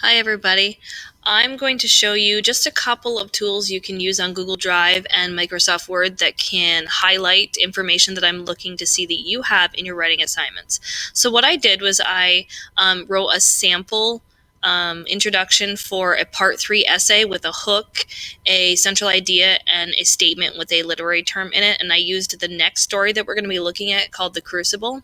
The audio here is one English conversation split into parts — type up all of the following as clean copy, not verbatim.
Hi everybody. I'm going to show you just a couple of tools you can use on Google Drive and Microsoft Word that can highlight information that I'm looking to see that you have in your writing assignments. So what I did was I wrote a sample introduction for a part 3 essay with a hook, a central idea, and a statement with a literary term in it. And I used the next story that we're going to be looking at called The Crucible.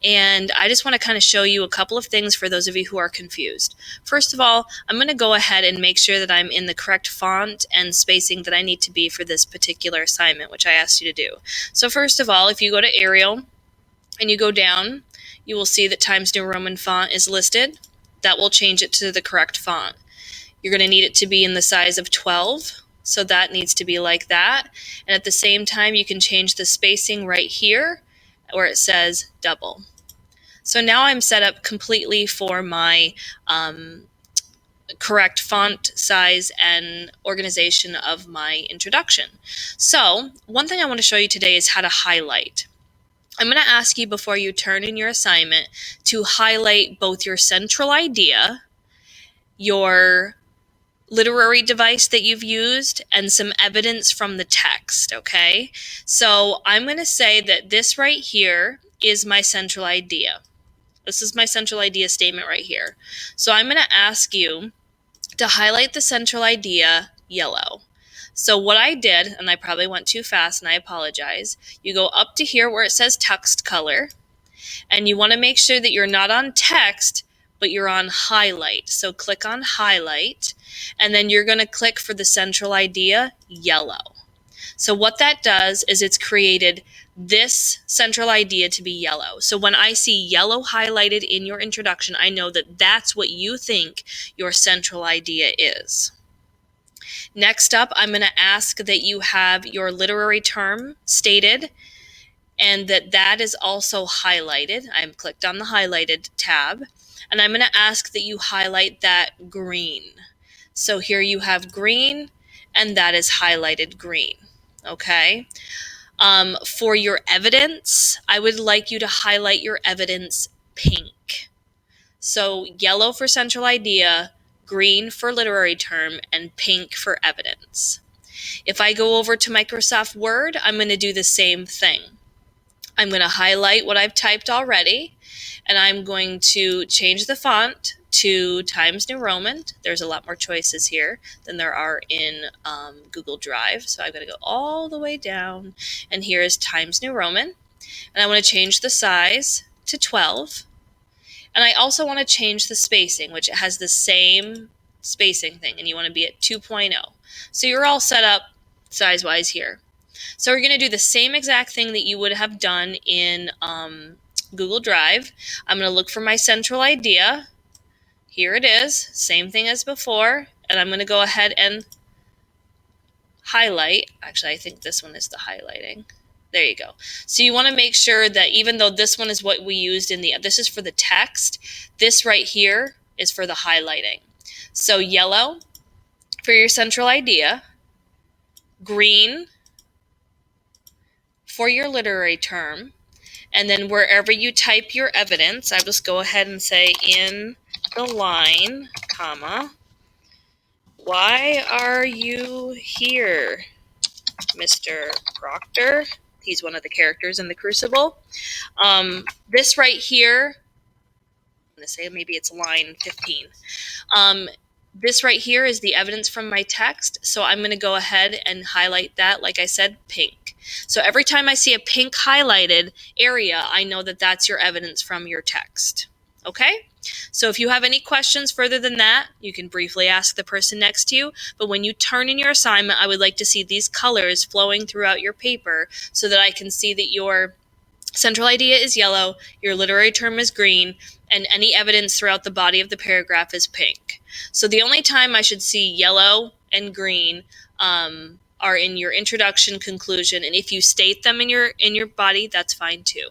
And I just want to kind of show you a couple of things for those of you who are confused. First of all, I'm going to go ahead and make sure that I'm in the correct font and spacing that I need to be for this particular assignment, which I asked you to do. So first of all, if you go to Arial and you go down, you will see that Times New Roman font is listed. That will change it to the correct font. You're going to need it to be in the size of 12. So that needs to be like that. And at the same time, you can change the spacing right here where it says double. So now I'm set up completely for my correct font size and organization of my introduction. So one thing I want to show you today is how to highlight. I'm going to ask you before you turn in your assignment to highlight both your central idea, your literary device that you've used, and some evidence from the text, okay? So I'm going to say that this right here is my central idea. This is my central idea statement right here. So I'm going to ask you to highlight the central idea yellow. So what I did, and I probably went too fast and I apologize, you go up to here where it says text color, and you want to make sure that you're not on text, but you're on highlight. So click on highlight, and then you're going to click for the central idea yellow. So what that does is it's created this central idea to be yellow. So when I see yellow highlighted in your introduction, I know that that's what you think your central idea is. Next up, I'm going to ask that you have your literary term stated and that is also highlighted. I'm clicked on the highlighted tab, and I'm going to ask that you highlight that green. So here you have green, and that is highlighted green. Okay. For your evidence, I would like you to highlight your evidence pink. So yellow for central idea, green for literary term, and pink for evidence. If I go over to Microsoft Word, I'm going to do the same thing. I'm going to highlight what I've typed already, and I'm going to change the font to Times New Roman. There's a lot more choices here than there are in Google Drive. So I'm going to go all the way down, and here is Times New Roman. And I want to change the size to 12. And I also want to change the spacing, which has the same spacing thing, and you want to be at 2.0. So you're all set up size-wise here. So we're going to do the same exact thing that you would have done in Google Drive. I'm going to look for my central idea. Here it is, same thing as before, and I'm going to go ahead and highlight. Actually, I think this one is the highlighting. There you go. So you want to make sure that even though this one is what we used in this is for the text, this right here is for the highlighting. So yellow for your central idea, green for your literary term, and then wherever you type your evidence, I just go ahead and say in the line, comma, why are you here, Mr. Proctor? He's one of the characters in The Crucible. This right here, I'm going to say maybe it's line 15. This right here is the evidence from my text, so I'm going to go ahead and highlight that, like I said, pink. So every time I see a pink highlighted area, I know that that's your evidence from your text. Okay? So if you have any questions further than that, you can briefly ask the person next to you. But when you turn in your assignment, I would like to see these colors flowing throughout your paper so that I can see that your central idea is yellow, your literary term is green, and any evidence throughout the body of the paragraph is pink. So the only time I should see yellow and green are in your introduction, conclusion, and if you state them in your body, that's fine too.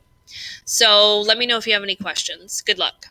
So let me know if you have any questions. Good luck.